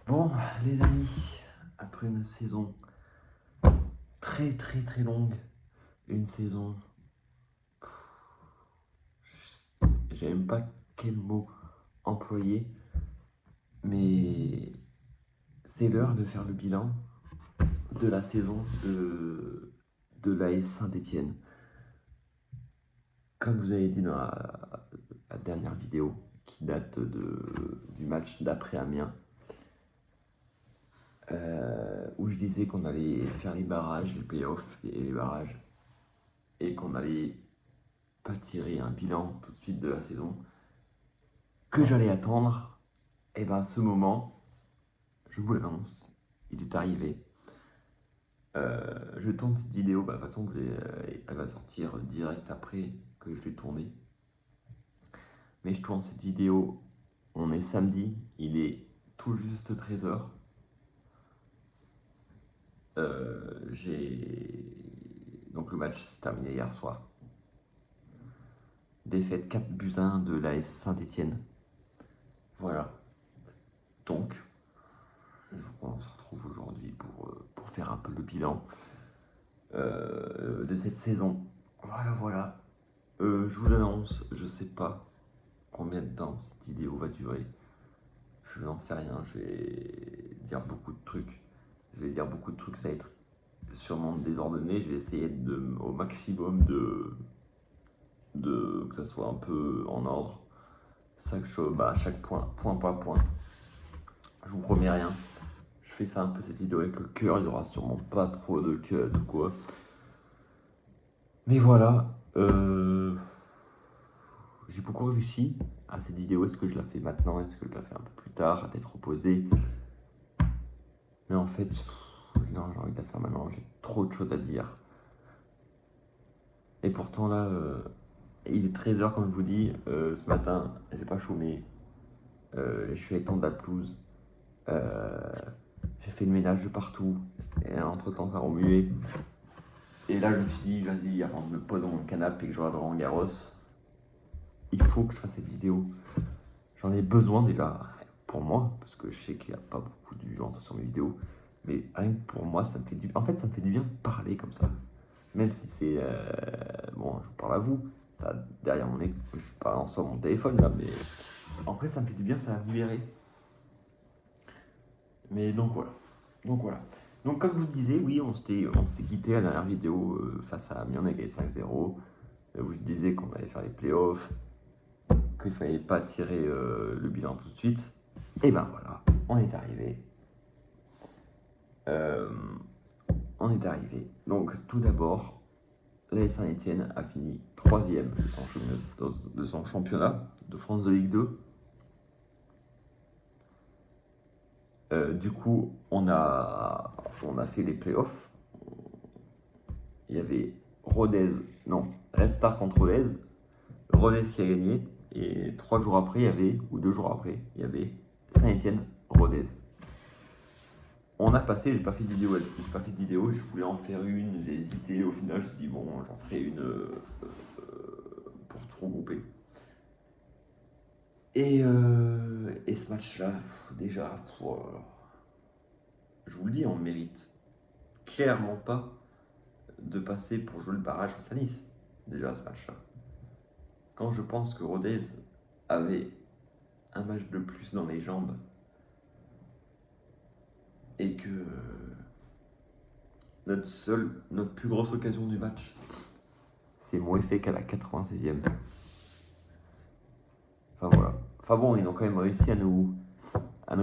Bon, les amis, après une saison très très très longue, une saison, j'ai même pas quel mot employer, mais c'est l'heure de faire le bilan de la saison de l'AS Saint-Étienne. Comme vous avez dit dans la dernière vidéo qui date du match d'après Amiens, où je disais qu'on allait faire les barrages, les playoffs et les barrages, et qu'on allait pas tirer un bilan tout de suite de la saison, que j'allais attendre, et ben ce moment, je vous l'annonce, il est arrivé. Je tourne cette vidéo, de toute façon elle va sortir direct après que je l'ai tournée. Mais je tourne cette vidéo, on est samedi, il est tout juste 13h. Donc le match s'est terminé hier soir. Défaite 4-1 de l'AS Saint-Étienne. Voilà. Donc, on se retrouve aujourd'hui pour faire un peu le bilan de cette saison. Voilà. Je vous annonce, je sais pas combien de temps cette vidéo va durer. Je n'en sais rien, je vais dire beaucoup de trucs. Ça va être sûrement désordonné. Je vais essayer au maximum que ça soit un peu en ordre. À chaque point par point. Je vous promets rien. Je fais ça un peu cette vidéo avec le cœur, il n'y aura sûrement pas trop de cut ou quoi. Mais voilà, j'ai beaucoup réfléchi à cette vidéo. Est-ce que je la fais maintenant? Est-ce que je la fais un peu plus tard, à tête reposée? Mais en fait, non, j'ai envie de la faire maintenant. J'ai trop de choses à dire. Et pourtant là, il est 13h comme je vous dis. Ce matin, j'ai pas chômé. Je suis avec la pelouse. J'ai fait le ménage de partout. Et entre temps, ça a remué. Et là, je me suis dit, vas-y, avant de me poser dans mon canapé et que je regarde Roland Garros, il faut que je fasse cette vidéo. J'en ai besoin déjà pour moi, parce que je sais qu'il n'y a pas beaucoup de gens sur mes vidéos. Mais rien que pour moi, ça me fait du bien. En fait, ça me fait du bien de parler comme ça. Même si c'est. Bon, je vous parle à vous. Ça, derrière mon écran, je parle en soi mon téléphone là, mais en vrai, ça me fait du bien, ça va me libérer. Mais donc voilà. Donc comme je vous disais, oui, on s'était quitté à la dernière vidéo face à Amiens, on a gagné 5-0. Où je disais qu'on allait faire les playoffs, qu'il ne fallait pas tirer le bilan tout de suite. Et ben voilà, on est arrivé. Donc tout d'abord, l'AS Saint-Étienne a fini 3e de son championnat de France de Ligue 2. Du coup, on a fait les playoffs. Il y avait Red Star contre Rodez. Rodez qui a gagné. Et 3 jours après, ou 2 jours après, il y avait Saint-Étienne-Rodez. On a passé, j'ai pas fait de vidéo, je voulais en faire une, j'ai hésité, au final je me suis dit bon, j'en ferai une pour tout regrouper. Et ce match-là, déjà, je vous le dis, on mérite clairement pas de passer pour jouer le barrage face à Nice, déjà ce match-là. Quand je pense que Rodez avait un match de plus dans les jambes et que notre plus grosse occasion du match, c'est Moefek à la 96e. Enfin bon, ils ont quand même réussi à nous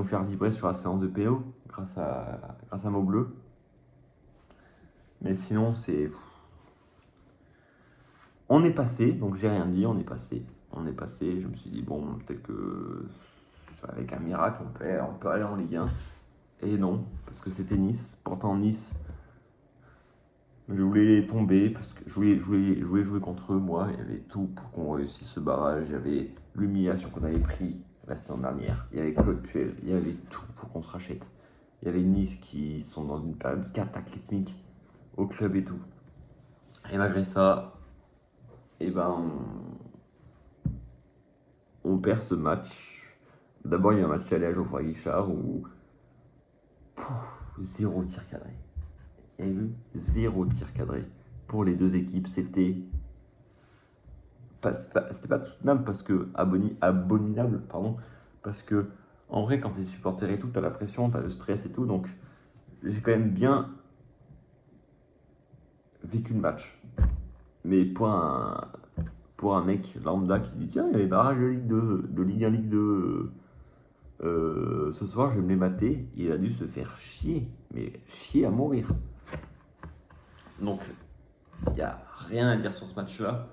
faire vibrer sur la séance de PO grâce à Mot Bleu. Mais sinon, on est passé, donc j'ai rien dit, on est passé. Je me suis dit, bon, peut-être que avec un miracle, on peut aller en Ligue 1. Et non, parce que c'était Nice. Pourtant, Nice, je voulais tomber parce que je voulais jouer contre eux, moi. Il y avait tout pour qu'on réussisse ce barrage. Il y avait l'humiliation qu'on avait pris la saison dernière. Il y avait Claude Puel. Il y avait tout pour qu'on se rachète. Il y avait Nice qui sont dans une période cataclysmique au club et tout. Et malgré ça, on perd ce match. D'abord, il y a un match aller à Geoffroy Guichard où Zéro tir cadré. Vous avez vu? Zéro tir cadré. Pour les deux équipes, c'était pas soutenable parce que abominable, pardon, parce que en vrai quand t'es supporter et tout, t'as la pression, t'as le stress et tout, donc j'ai quand même bien vécu le match. Mais pour un mec lambda qui dit tiens il y a les barrages de Ligue 2, de Ligue 1, Ligue 2 ce soir je vais me les mater, il a dû se faire chier, mais chier à mourir. Donc il n'y a rien à dire sur ce match-là.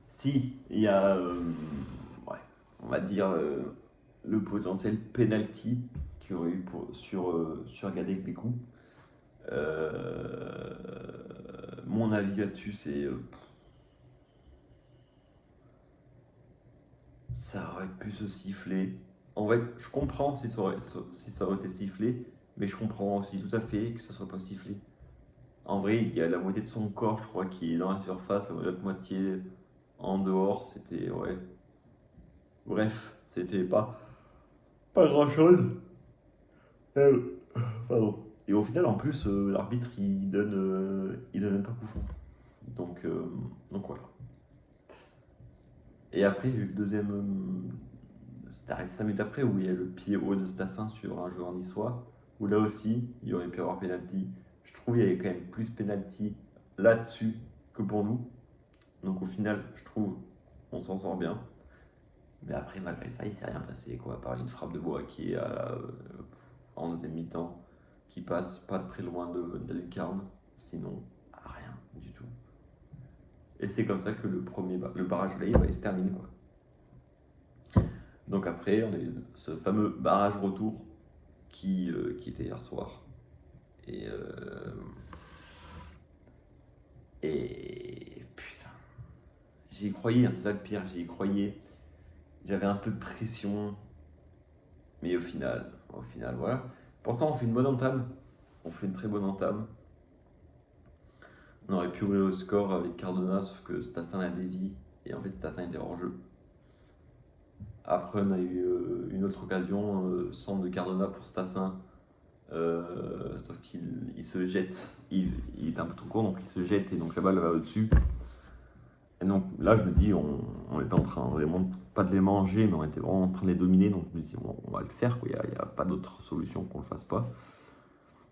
Si, il y a, ouais, on va dire, le potentiel penalty qu'il y aurait eu sur Gadek Bekou. Mon avis là-dessus, c'est. Ça aurait pu se siffler. En fait, je comprends si ça aurait été sifflé, mais je comprends aussi tout à fait que ça ne soit pas sifflé. En vrai, il y a la moitié de son corps, je crois, qui est dans la surface, et l'autre moitié en dehors. C'était, ouais. Bref, c'était pas grand-chose. Pardon. Et au final, en plus, l'arbitre, il donne même pas coup franc. Donc voilà. Et après, il y a eu le deuxième. C'était arrêté 5 minutes après, où il y a le pied haut de Stassin sur un joueur niçois, où là aussi, il y aurait pu avoir penalty. Je trouve qu'il y avait quand même plus penalty là-dessus que pour nous. Donc au final, je trouve, on s'en sort bien. Mais après, malgré ça, il s'est rien passé, quoi. À part une frappe de Bois qui est en deuxième mi-temps, qui passe pas très loin de la lucarne. Sinon, rien du tout. Et c'est comme ça que le barrage Lave se termine, quoi. Donc après, on a eu ce fameux barrage retour qui était hier soir. Et putain, j'y croyais, hein, c'est ça le pire, j'y croyais. J'avais un peu de pression, mais au final, voilà. Pourtant, on fait une bonne entame. On fait une très bonne entame. On aurait pu ouvrir le score avec Cardona, sauf que Stassin a dévié. Et en fait, Stassin était hors jeu. Après, on a eu une autre occasion, centre de Cardona pour Stassin. Sauf qu'il se jette. Il est un peu trop court, donc il se jette et donc la balle va au-dessus. Et donc là, je me dis, on était en train vraiment pas de les manger, mais on était vraiment en train de les dominer. Donc je me dis, on va le faire, quoi. Il n'y a pas d'autre solution qu'on le fasse pas.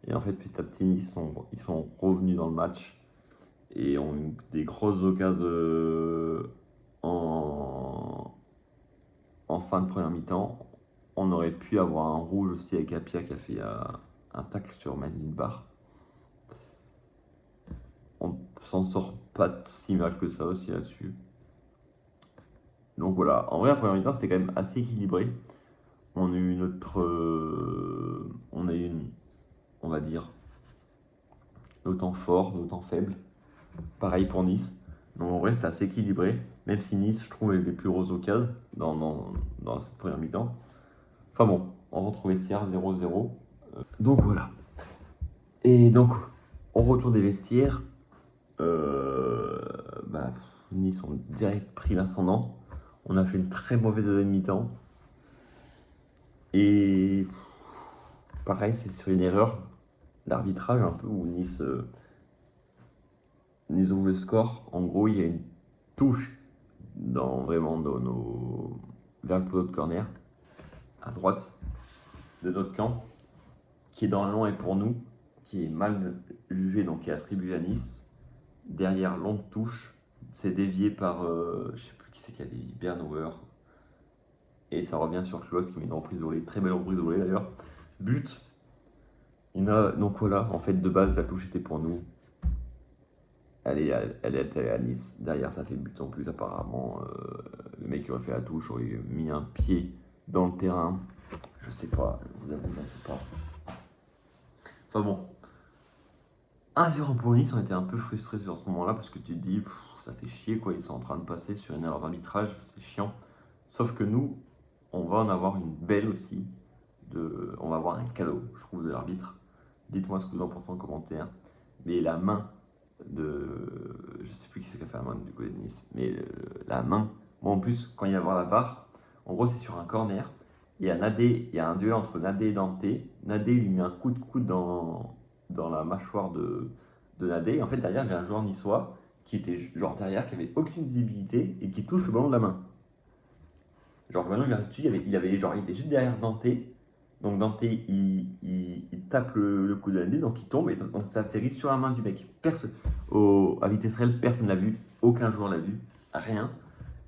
Et en fait, petit à petit, ils sont revenus dans le match et ont eu des grosses occasions en fin de première mi-temps. On aurait pu avoir un rouge aussi avec Apia qui a fait un tacle sur Manil Bar. On s'en sort pas si mal que ça aussi là-dessus. Donc voilà, en vrai, la première mi-temps, c'était quand même assez équilibré. On a eu on va dire, nos temps forts, nos temps faibles. Pareil pour Nice. Donc en vrai, c'était assez équilibré. Même si Nice, je trouve, avait les plus grosses occasions dans cette première mi-temps. Enfin bon, on retrouve vestiaire 0-0. Donc voilà. Et donc, on retourne des vestiaires. Nice ont direct pris l'ascendant. On a fait une très mauvaise deuxième mi-temps. Et pareil, c'est sur une erreur d'arbitrage un peu où Nice ouvre le score. En gros, il y a une touche vers le poteau de corner, à droite de notre camp, qui est dans le long et pour nous, qui est mal jugé, donc qui est attribué à Nice. Derrière, longue touche, c'est dévié par, je sais plus qui c'est qui a dévié, Bernauer. Et ça revient sur Klaus qui met une reprise volée, très belle reprise volée d'ailleurs. But. Donc voilà, en fait de base la touche était pour nous. Elle était à Nice. Derrière ça fait but en plus apparemment. Le mec qui aurait fait la touche aurait mis un pied dans le terrain. Je sais pas, je vous avoue, j'en sais pas. Enfin bon. 1-0 pour Nice, on était un peu frustrés sur ce moment-là parce que tu te dis, ça fait chier quoi, ils sont en train de passer sur une erreur d'arbitrage, c'est chiant. Sauf que nous, on va en avoir une belle aussi. On va avoir un cadeau, je trouve, de l'arbitre. Dites-moi ce que vous en pensez en commentaire. Mais la main je sais plus qui c'est qui a fait la main du côté de Nice, mais la main, moi en plus, quand il y a voir la VAR, en gros c'est sur un corner, il y a un duel entre Nadé et Dante. Nadé lui met un coup de coude dans la mâchoire de Nadé. Et en fait, derrière, il y a un joueur niçois qui était genre derrière, qui avait aucune visibilité et qui touche le ballon de la main. Genre, le ballon, il arrive dessus, genre, il était juste derrière Dante. Donc, Dante, il tape le coup de Nadé, donc il tombe et donc ça atterrit sur la main du mec. À vitesse réelle, personne ne l'a vu, aucun joueur l'a vu, rien.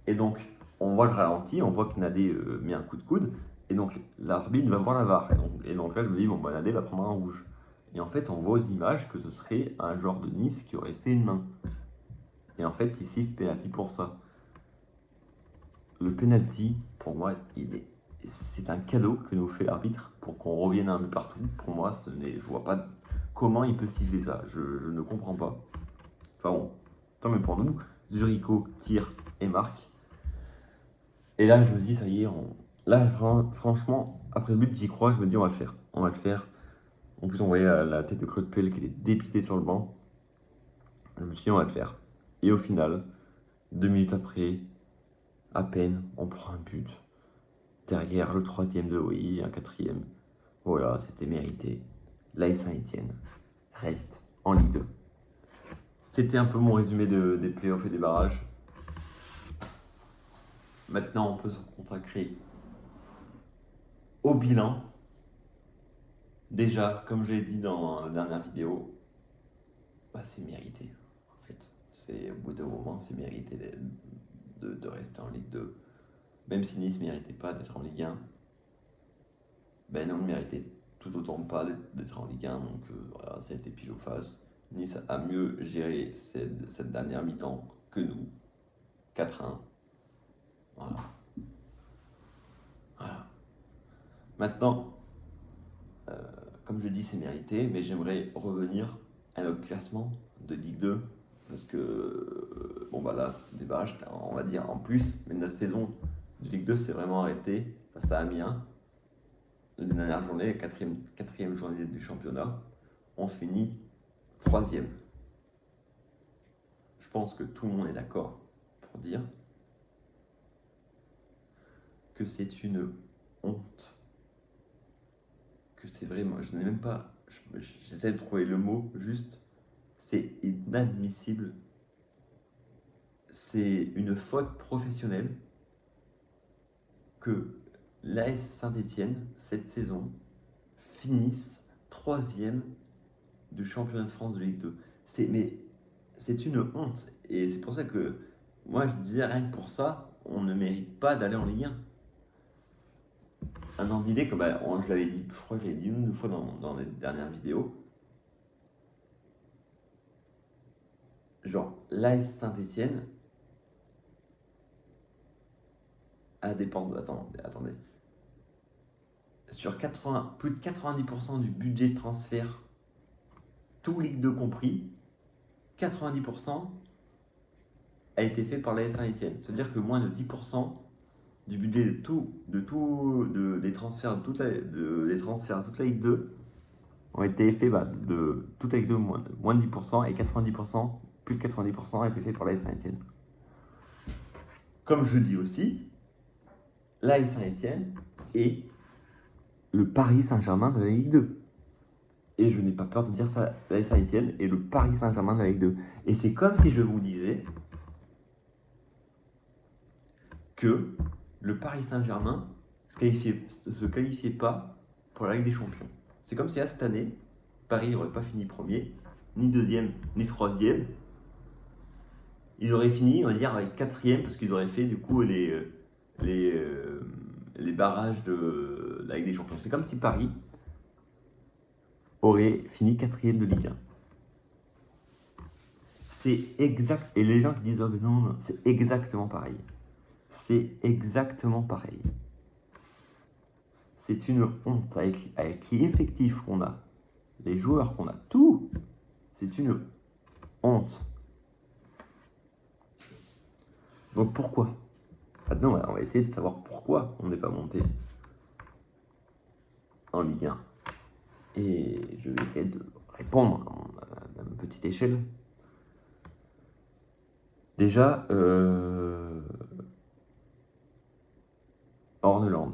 Et donc, on voit le ralenti, on voit que Nadé met un coup de coude, et donc l'arbitre va voir la VAR. Et donc là, je me dis, bon, bah, Nadé va prendre un rouge. Et en fait, on voit aux images que ce serait un joueur de Nice qui aurait fait une main. Et en fait, il siffle penalty pour ça. Le penalty, pour moi, c'est un cadeau que nous fait l'arbitre pour qu'on revienne un peu partout. Pour moi, je vois pas comment il peut siffler ça. Je ne comprends pas. Enfin bon, tant mieux pour nous. Zurico tire et marque. Et là, je me dis, ça y est, là, franchement, après le but, j'y crois, je me dis, on va le faire. On va le faire. En plus, on voyait la tête de Claude Puel qui était dépité sur le banc. Je me suis dit, on va le faire. Et au final, 2 minutes après, à peine, on prend un but. Derrière, le troisième de Oui, un quatrième. Voilà, c'était mérité. L'AS Saint-Etienne reste en Ligue 2. C'était un peu mon résumé des playoffs et des barrages. Maintenant, on peut se consacrer au bilan. Déjà, comme j'ai dit dans la dernière vidéo, bah, c'est mérité. En fait, au bout d'un moment, c'est mérité de rester en Ligue 2. Même si Nice ne méritait pas d'être en Ligue 1, ben non, ne méritait tout autant pas d'être en Ligue 1. Donc voilà, ça a été pile ou face. Nice a mieux géré cette dernière mi-temps que nous. 4-1. Voilà. Voilà. Maintenant, comme je dis, c'est mérité, mais j'aimerais revenir à notre classement de Ligue 2. Parce que, bon, bah là, c'est des barrages, on va dire, en plus. Mais notre saison de Ligue 2 s'est vraiment arrêtée face à Amiens. La dernière journée, quatrième journée du championnat. On finit troisième. Je pense que tout le monde est d'accord pour dire que c'est une honte. Que c'est vraiment, je n'ai même pas, j'essaie de trouver le mot juste, c'est inadmissible. C'est une faute professionnelle que l'AS Saint-Etienne, cette saison, finisse troisième du championnat de France de Ligue 2. C'est une honte. Et c'est pour ça que moi je disais rien que pour ça, on ne mérite pas d'aller en Ligue 1. Un ordre d'idée, comme je l'avais dit, je crois que je l'avais dit une ou deux fois dans les dernières vidéos. Genre, l'AS Saint-Etienne a dépensé. Attendez. Sur plus de 90% du budget de transfert, tout Ligue 2 compris, 90% a été fait par l'AS Saint-Etienne. C'est-à-dire que moins de 10% du budget des transferts des transferts de toute la Ligue 2 ont été faits de toute la Ligue 2 moins de 10% et 90%, plus de 90% a été fait par l'AS Saint-Etienne. Comme je dis aussi, l'AS Saint-Etienne est le Paris Saint-Germain de la Ligue 2. Et je n'ai pas peur de dire ça, l'AS Saint-Etienne est le Paris Saint-Germain de la Ligue 2. Et c'est comme si je vous disais que le Paris Saint-Germain se qualifiait pas pour la Ligue des Champions. C'est comme si à cette année, Paris n'aurait pas fini premier, ni deuxième, ni troisième. Ils auraient fini, on va dire, avec quatrième, parce qu'ils auraient fait du coup les barrages de la Ligue des Champions. C'est comme si Paris aurait fini quatrième de Ligue 1. C'est exact. Et les gens qui disent, oh mais non, c'est exactement pareil. C'est exactement pareil. C'est une honte avec l'effectif qu'on a, les joueurs qu'on a, tout. C'est une honte. Donc pourquoi? Maintenant, on va essayer de savoir pourquoi on n'est pas monté en Ligue 1. Et je vais essayer de répondre à ma petite échelle. Déjà, Horneland.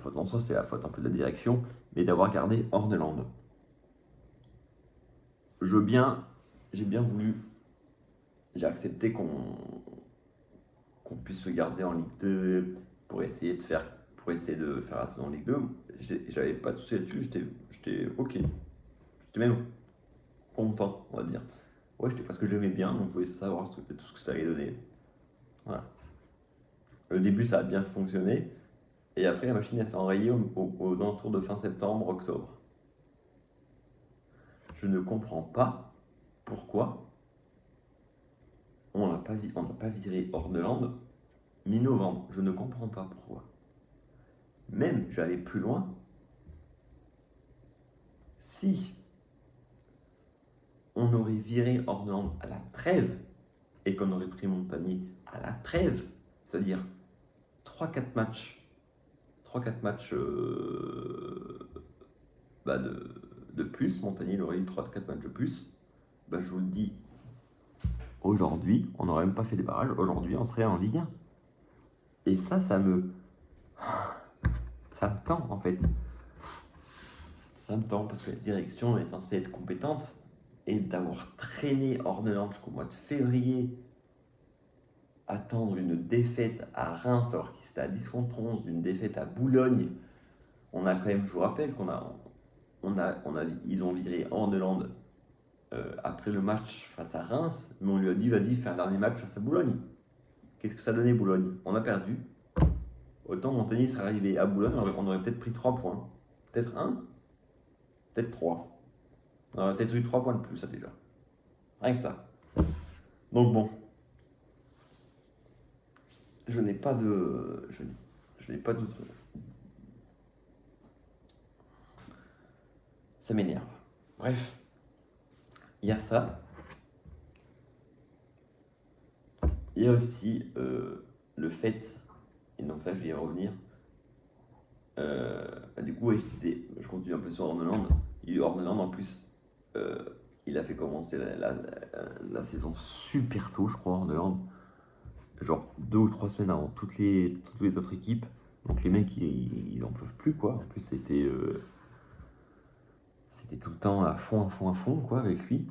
faute en soi, c'est la faute un peu de la direction, mais d'avoir gardé Horneland. J'ai bien voulu, j'ai accepté qu'on puisse le garder en Ligue 2 pour essayer de faire la saison en Ligue 2. J'avais pas de souci là-dessus, j'étais ok. J'étais même content, on va dire. Ouais, j'étais parce que j'aimais bien, donc je voulais savoir tout ce que ça allait donner. Voilà. Au début, ça a bien fonctionné. Et après, la machine elle s'est enrayée aux alentours de fin septembre, octobre. Je ne comprends pas pourquoi on n'a pas viré Horneland mi-novembre. Je ne comprends pas pourquoi. Même, j'allais plus loin. Si on aurait viré Horneland à la trêve et qu'on aurait pris Montagnier à la trêve, c'est-à-dire 3-4 matchs, 3-4 matchs de plus, Montagnier il aurait eu 3-4 matchs de plus, je vous le dis, aujourd'hui, on n'aurait même pas fait des barrages, aujourd'hui on serait en Ligue 1. Et ça me tend en fait. Ça me tend parce que la direction est censée être compétente et d'avoir traîné Horneland jusqu'au mois de février, attendre une défaite à Reims alors qu'il était à 10 contre 11, une défaite à Boulogne. On a quand même, je vous rappelle ils ont viré Horneland après le match face à Reims, mais on lui a dit vas-y, fais un dernier match face à Boulogne. Qu'est-ce que ça donnait Boulogne? On a perdu. Autant Montagnier serait arrivé à Boulogne, on aurait peut-être pris 3 points. Peut-être 1, peut-être 3. On aurait peut-être eu 3 points de plus, ça déjà. Rien que ça. Donc bon. Je n'ai pas de. Je n'ai pas d'autre. Ça m'énerve. Bref. Il y a ça. Il y a aussi le fait, et donc ça je vais y revenir. Du coup, ouais, je continue un peu sur Horneland. Horneland en plus, il a fait commencer la saison super tôt, je crois, Horneland. Genre 2 ou 3 semaines avant toutes les autres équipes. Donc les mecs, ils en peuvent plus, quoi. En plus, c'était tout le temps à fond, quoi, avec lui.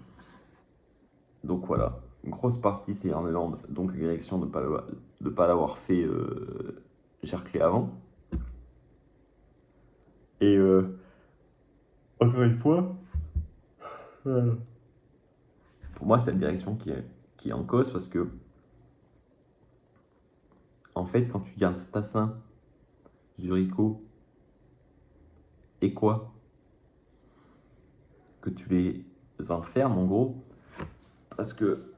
Donc voilà, une grosse partie, c'est Horneland. Donc la direction de ne pas l'avoir fait Gerclé avant. Et encore une fois, pour moi, c'est la direction qui est en cause parce que, en fait, quand tu gardes Stassin, Zurico et quoi, que tu les enfermes en gros, parce que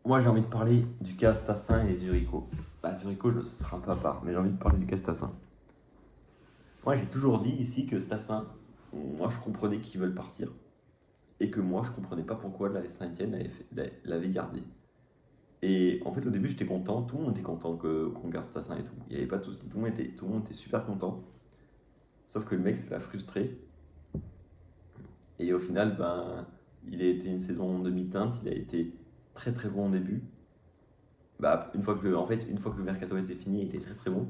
moi j'ai envie de parler du cas Stassin et Zurico. Zurico, ce sera un peu à part, mais j'ai envie de parler du cas Stassin. Moi j'ai toujours dit ici que Stassin, moi je comprenais qu'ils veulent partir et que moi je comprenais pas pourquoi la Saint-Etienne l'avait gardé. Et en fait, au début, j'étais content, tout le monde était content qu'on garde Stassin et tout. Il n'y avait pas de soucis, tout le monde était super content. Sauf que le mec, ça l'a frustré. Et au final, il a été une saison en demi-teinte, il a été très très bon au début. Une fois que le mercato était fini, il était très très bon.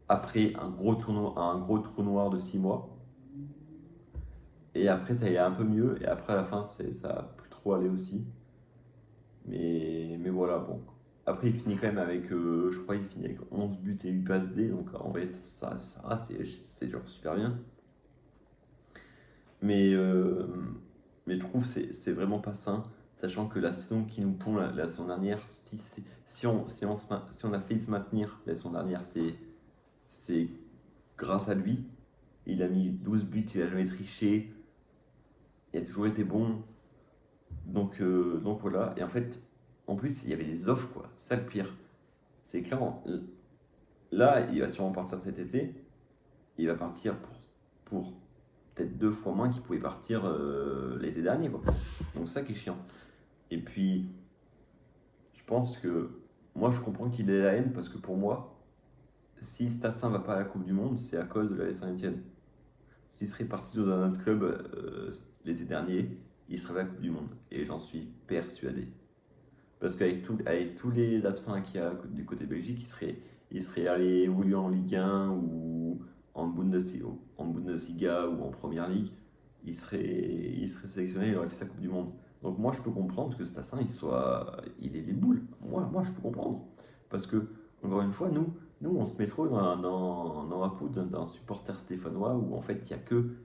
Après un gros trou noir de 6 mois. Et après, ça allait un peu mieux. Et après, à la fin, ça a plus trop allé aussi. Mais voilà, bon. Après, il finit quand même avec, je crois qu'il finit avec 11 buts et 8 passes D, donc en vrai, ça c'est genre super bien. Mais je trouve que c'est vraiment pas sain, sachant que la saison qui nous pond la saison dernière, si on a failli se maintenir la saison dernière, c'est grâce à lui. Il a mis 12 buts, il a jamais triché, il a toujours été bon. Donc voilà, et en fait, en plus, il y avait des offres, quoi. C'est ça le pire. C'est que là, il va sûrement partir cet été. Il va partir pour peut-être 2 fois moins qu'il pouvait partir l'été dernier, quoi. Donc ça qui est chiant. Et puis, je pense que moi, je comprends qu'il ait la haine parce que pour moi, si Stassin va pas à la Coupe du Monde, c'est à cause de la Saint-Etienne. S'il serait parti dans un autre club l'été dernier, il serait à la Coupe du Monde. Et j'en suis persuadé. Parce qu'avec tous les absents qu'il y a du côté Belgique, il serait allé évoluer en Ligue 1 ou Bundesliga ou en Première Ligue, il serait sélectionné, il aurait fait sa Coupe du Monde. Donc moi, je peux comprendre que Stassin, il ait des boules. Moi, je peux comprendre. Parce que, encore une fois, nous on se met trop dans la peau d'un supporter stéphanois où en fait, il n'y a que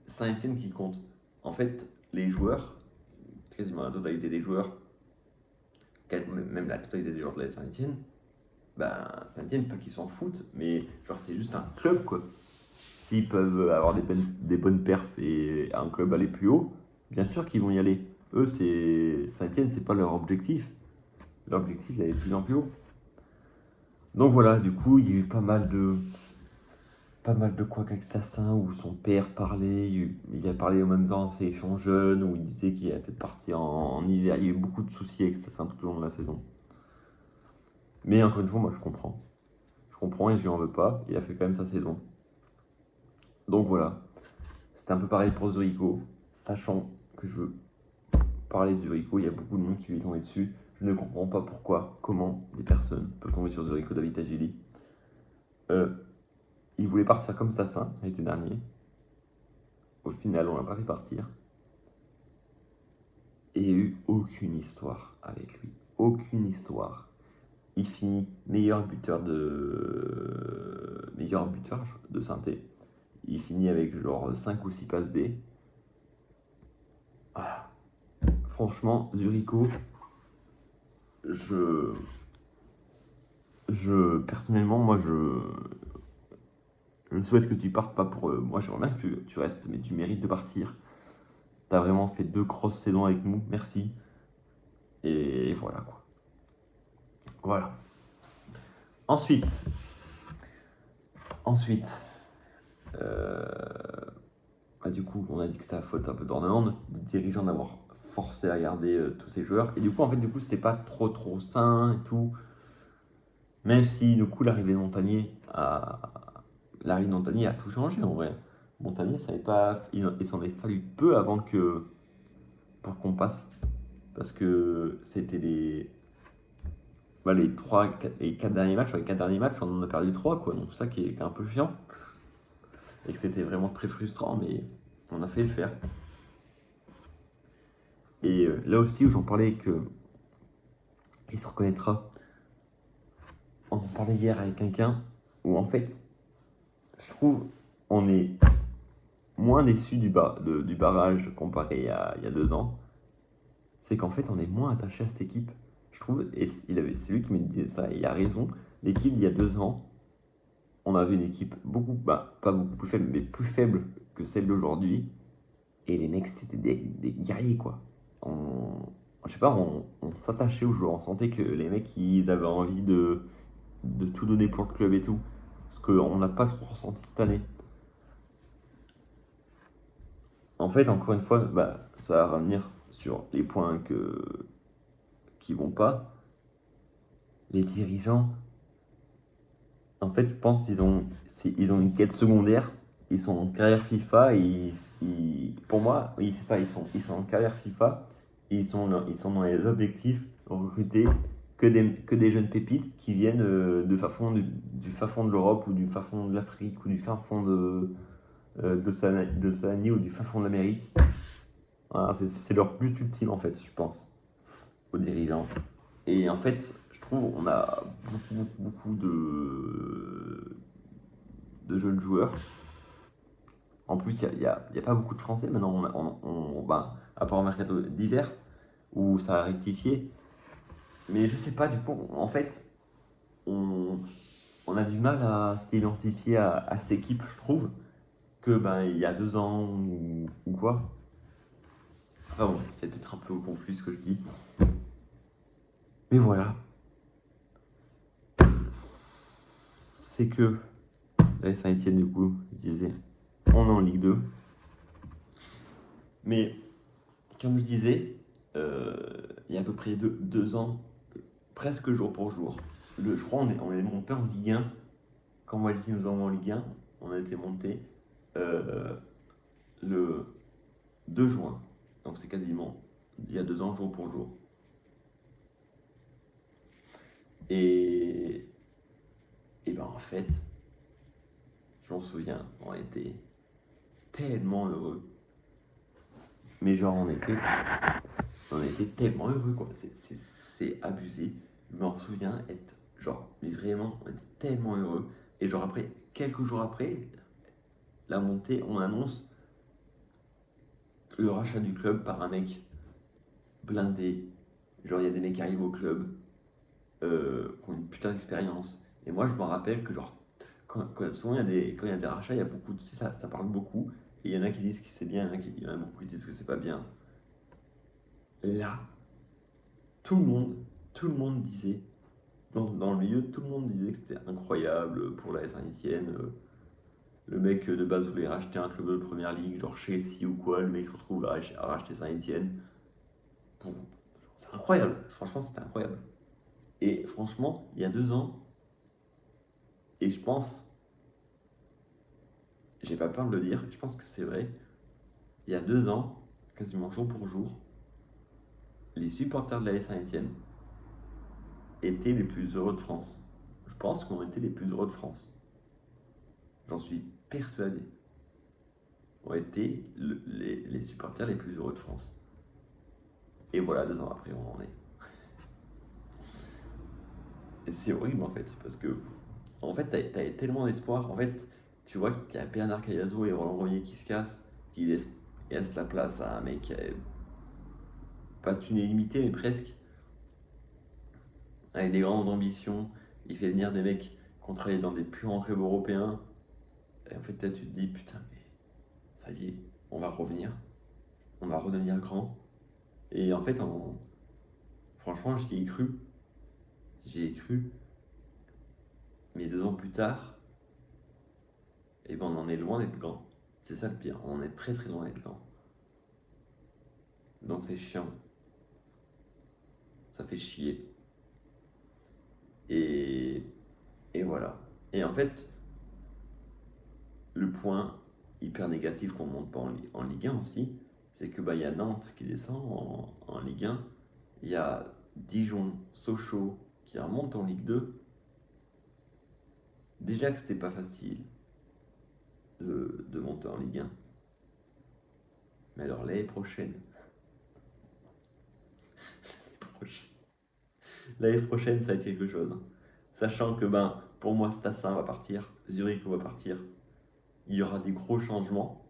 Saint-Etienne qui compte. En fait, les joueurs, quasiment la totalité des joueurs, même la totalité des joueurs de la Saint-Etienne, ben, Saint-Etienne, pas qu'ils s'en foutent, mais genre c'est juste un club quoi. S'ils peuvent avoir des bonnes perfs et un club aller plus haut, bien sûr qu'ils vont y aller. Eux, Saint-Etienne, c'est pas leur objectif. Leur objectif, c'est d'aller de plus en plus haut. Donc voilà, du coup, il y a eu pas mal de quoi avec Sassin où son père parlait. Il a parlé en même temps en sélection jeune où il disait qu'il était parti en hiver. Il y a eu beaucoup de soucis avec Sassin tout au long de la saison. Mais encore une fois, moi je comprends. Je comprends et je lui en veux pas. Il a fait quand même sa saison. Donc voilà. C'était un peu pareil pour Zurigo. Sachant que je veux parler de Zurigo, il y a beaucoup de monde qui lui est tombé dessus. Je ne comprends pas pourquoi, comment des personnes peuvent tomber sur Zurigo David Agili. Il voulait partir comme Sassin l'été dernier. Au final, on l'a pas fait partir. Et il n'y a eu aucune histoire avec lui. Aucune histoire. Il finit meilleur buteur de Saint-Étienne. Il finit avec genre 5 ou 6 passes D. Voilà. Franchement, Zurigo, personnellement, moi, je souhaite que tu partes pas pour. Moi, j'aimerais bien que tu restes, mais tu mérites de partir. T'as vraiment fait 2 grosses saisons avec nous, merci. Et voilà quoi. Voilà. Ensuite, du coup, on a dit que c'était la faute un peu d'Ornand, des dirigeants d'avoir forcé à garder tous ces joueurs. Et du coup, c'était pas trop sain et tout. Même si, du coup, l'arrivée de Montagnier a tout changé en vrai. Montagnier, il s'en est fallu peu pour qu'on passe. Parce que c'était les 4 derniers matchs. Sur les 4 derniers matchs, on en a perdu 3, quoi. Donc, ça qui est un peu chiant. Et que c'était vraiment très frustrant, mais on a fait le faire. Et là aussi, où j'en parlais, il se reconnaîtra. On en parlait hier avec quelqu'un, où en fait, je trouve, on est moins déçu du barrage comparé à il y a 2 ans. C'est qu'en fait, on est moins attaché à cette équipe. Je trouve, et c'est lui qui me disait ça, et il a raison. L'équipe d'il y a 2 ans, on avait une équipe pas beaucoup plus faible, mais plus faible que celle d'aujourd'hui. Et les mecs, c'était des guerriers, quoi. Je sais pas, on s'attachait aux joueurs. On sentait que les mecs, ils avaient envie de tout donner pour le club et tout. Ce qu'on n'a pas trop ressenti cette année. En fait, encore une fois, ça va revenir sur les points qui vont pas. Les dirigeants, en fait, je pense qu'ils ont une quête secondaire. Ils sont en carrière FIFA et pour moi, oui, c'est ça, ils sont en carrière FIFA et ils sont dans les objectifs recruter que des jeunes pépites qui viennent du fin fond de l'Europe ou du fin fond de l'Afrique ou du fin fond d'Océanie ou du fin fond de l'Amérique. Voilà, c'est leur but ultime en fait, je pense, aux dirigeants. Et en fait, je trouve on a beaucoup de jeunes joueurs. En plus, il y a pas beaucoup de Français maintenant. À part au mercato d'hiver où ça a rectifié. Mais je sais pas, du coup, en fait, on a du mal à s'identifier à cette équipe, je trouve, que il y a 2 ans ou quoi. Enfin bon, c'est peut-être un peu confus ce que je dis. Mais voilà. C'est que la Saint-Etienne, du coup, je disais, on est en Ligue 2. Mais, comme je disais, il y a à peu près 2 ans, presque jour pour jour, je crois on est monté en Ligue 1. Quand Wallis nous envoie en Ligue 1, on a été monté le 2 juin. Donc c'est quasiment il y a 2 ans, jour pour jour. Et en fait, je m'en souviens, on était tellement heureux. Mais genre, on était tellement heureux, quoi. C'est abusé. Je m'en souviens être, genre, mais vraiment, on était tellement heureux. Et genre, après, quelques jours après, la montée, on annonce le rachat du club par un mec blindé. Genre, il y a des mecs qui arrivent au club, qui ont une putain d'expérience. Et moi, je me rappelle que, genre, souvent, quand il y a des rachats, il y a beaucoup de. Ça parle beaucoup. Et il y en a qui disent que c'est bien, il y en a beaucoup qui disent que c'est pas bien. Là, tout le monde, tout le monde disait, dans le milieu, tout le monde disait que c'était incroyable pour la Saint-Etienne. Le mec de base voulait racheter un club de première ligue, genre Chelsea ou quoi. Le mec se retrouve à racheter Saint-Etienne. C'est incroyable, franchement, c'était incroyable. Et franchement, il y a 2 ans, et je pense, j'ai pas peur de le dire, je pense que c'est vrai, il y a 2 ans, quasiment jour pour jour, les supporters de la Saint-Etienne étaient les plus heureux de France. Je pense qu'on était les plus heureux de France. J'en suis persuadé. On été les supporters les plus heureux de France. Et voilà, 2 ans après, on en est. Et c'est horrible en fait, parce que en fait, t'as tellement d'espoir. En fait, tu vois qu'il y a Bernard Cayazo et Roland Romier qui se cassent, qui laissent la place à un mec qui a pas une illimitée, mais presque, avec des grandes ambitions. Il fait venir des mecs qui ont travaillé dans des plus grands clubs européens. Et en fait, tu te dis, putain, mais ça y est, on va revenir, on va redevenir grand. Et en fait, franchement, j'y ai cru. J'y ai cru. Mais 2 ans plus tard, eh ben, on en est loin d'être grand. C'est ça le pire, on en est très très loin d'être grand. Donc c'est chiant, ça fait chier. Et, et voilà. Et en fait, le point hyper négatif qu'on monte pas en Ligue 1 aussi, c'est que bah, y a Nantes qui descend en Ligue 1, il y a Dijon, Sochaux qui remontent en Ligue 2. Déjà que c'était pas facile de monter en Ligue 1. Mais alors l'année prochaine, ça va être quelque chose. Sachant que ben, pour moi, Stassin va partir, Zurich va partir. Il y aura des gros changements.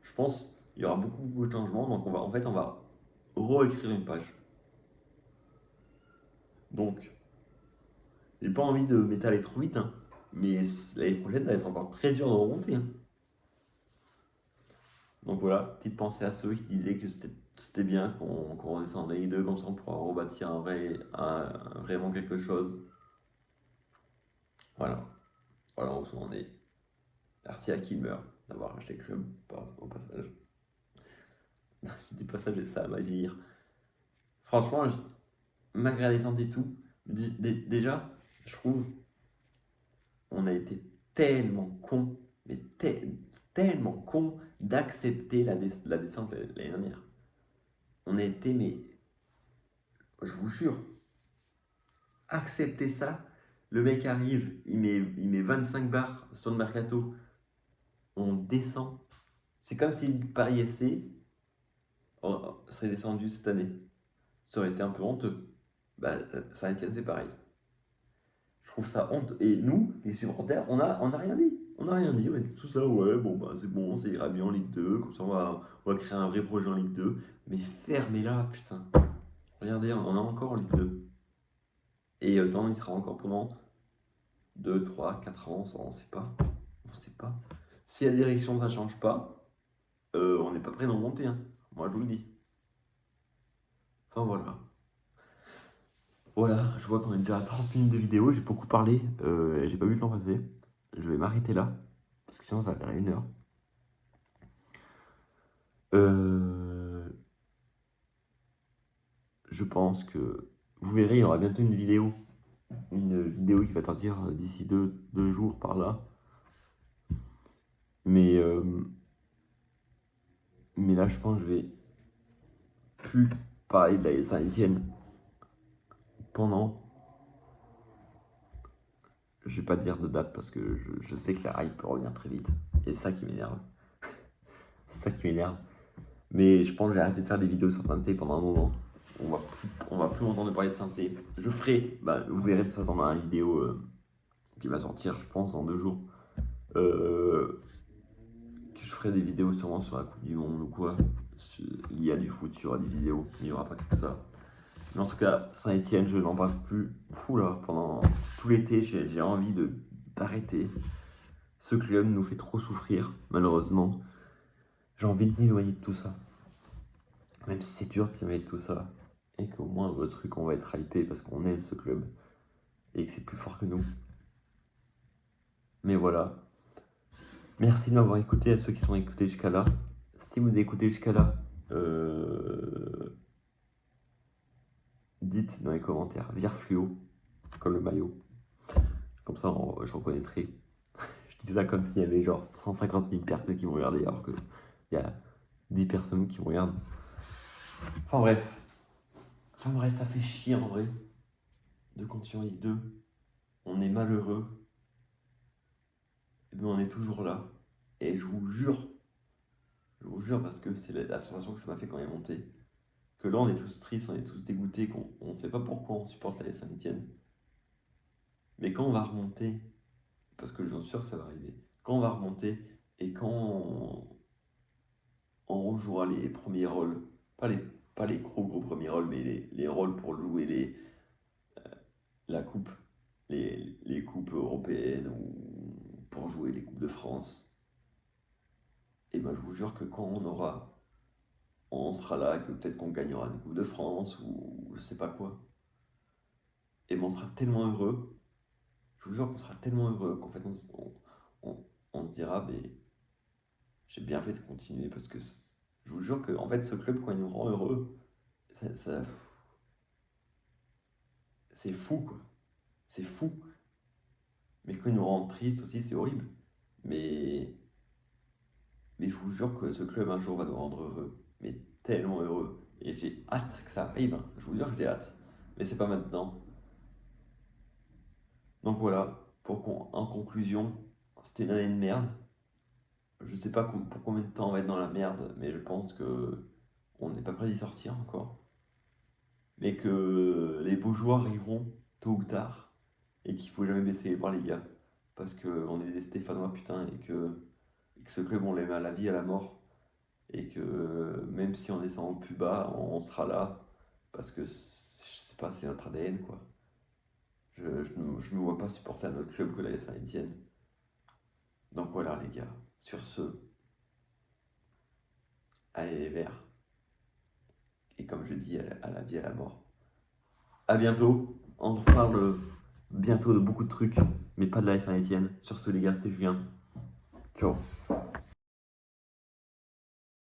Je pense il y aura beaucoup de changements. Donc on va réécrire une page. Donc, j'ai pas envie de m'étaler trop vite, hein, mais l'année prochaine, ça va être encore très dur de remonter, hein. Donc voilà, petite pensée à ceux qui disaient que c'était bien qu'on redescende en Ligue 2, comme ça on pourra rebâtir vraiment quelque chose. Voilà, voilà où on est. Merci à Kilmer d'avoir acheté le club au passage. Je dis pas ça, ça va vieillir. Franchement, malgré la descente et tout, déjà, je trouve, on a été tellement con, mais tellement con d'accepter la descente l'année dernière. On a été, mais je vous jure, accepter ça. Le mec arrive, il met 25 bars sur le mercato, on descend. C'est comme si Paris FC serait descendu cette année. Ça aurait été un peu honteux. Bah, Saint-Etienne, c'est pareil. Je trouve ça honteux. Et nous, les supporters, on a rien dit. On n'a rien dit. On était tous là, ouais, bon, bah, c'est bon, ça ira bien en Ligue 2. Comme ça, on va créer un vrai projet en Ligue 2. Mais fermez-la, putain. Regardez, on en a encore en Ligue 2. Et le temps, il sera encore pendant 2, 3, 4 ans, on ne sait pas. On sait pas. Si la direction, ça ne change pas, on n'est pas prêt d'en monter, hein. Moi, je vous le dis. Enfin, voilà. Voilà, je vois qu'on est déjà à 30 minutes de vidéo, j'ai beaucoup parlé, j'ai pas vu le temps passer. Je vais m'arrêter là, parce que sinon ça va faire 1 heure. Je pense que vous verrez, il y aura bientôt une vidéo qui va sortir d'ici 2 jours par là. Mais là, je pense que je vais plus parler de la Saint-Etienne pendant. je vais pas dire de date parce que je sais que la hype peut revenir très vite. Et c'est ça qui m'énerve. C'est ça qui m'énerve. Mais je pense que j'ai arrêté de faire des vidéos sur synthé pendant un moment. On va plus m'entendre parler de synthé. Je ferai, vous verrez de toute façon dans la vidéo qui va sortir, je pense, dans 2 jours. Que je ferai des vidéos sûrement sur la Coupe du Monde ou quoi. Il y a du foot, il y aura des vidéos, il n'y aura pas que ça. Mais en tout cas, Saint-Etienne, je n'en parle plus. Oula, pendant tout l'été, j'ai envie d'arrêter. Ce club nous fait trop souffrir, malheureusement. J'ai envie de m'éloigner de tout ça. Même si c'est dur de s'éloigner de tout ça. Et qu'au moindre truc, on va être hypé parce qu'on aime ce club. Et que c'est plus fort que nous. Mais voilà. Merci de m'avoir écouté, à ceux qui sont écoutés jusqu'à là. Si vous avez écouté jusqu'à là, dites dans les commentaires vire fluo, comme le maillot. Comme ça, je reconnaîtrai. Je dis ça comme s'il y avait genre 150 000 personnes qui me regardaient, alors qu'il y a 10 personnes qui me regardent. Enfin bref, ça fait chier en vrai de continuer en Ligue 2. On est malheureux. Mais on est toujours là. Et je vous jure parce que c'est la sensation que ça m'a fait quand il est monté, que là on est tous tristes, on est tous dégoûtés, qu'on ne sait pas pourquoi on supporte la Saint-Etienne. Mais quand on va remonter, parce que j'en suis sûr que ça va arriver, quand on va remonter et quand on rejouera les premiers rôles, pas les gros premiers rôles, mais les rôles pour jouer la coupe, les coupes européennes ou pour jouer les coupes de France, et ben je vous jure que quand on sera là, que peut-être qu'on gagnera une coupe de France ou je sais pas quoi, et ben on sera tellement heureux, je vous jure qu'on sera tellement heureux qu'en fait on se dira, mais j'ai bien fait de continuer parce que je vous jure que en fait ce club quand il nous rend heureux, c'est fou quoi, c'est fou. Mais quand il nous rend triste aussi, c'est horrible. Mais je vous jure que ce club un jour va nous rendre heureux, mais tellement heureux. Et j'ai hâte que ça arrive, hein. Je vous jure que j'ai hâte. Mais c'est pas maintenant. Donc voilà, en conclusion, c'était une année de merde. Je sais pas pour combien de temps on va être dans la merde, mais je pense que on n'est pas prêt d'y sortir encore. Mais que les beaux jours arriveront tôt ou tard, et qu'il faut jamais baisser les bras les gars. Parce qu'on est des Stéphanois putain, et que ce club on l'aime à la vie, à la mort. Et que même si on descend plus bas, on sera là. Parce que, je sais pas, c'est notre ADN quoi. Je ne me vois pas supporter un autre club que la Saint-Etienne. Donc voilà les gars, sur ce, allez les Verts. Et comme je dis, à la vie, à la mort. À bientôt, on reparle bientôt de beaucoup de trucs, mais pas de la Saint-Etienne. Sur ce les gars, c'était Julien. Ciao.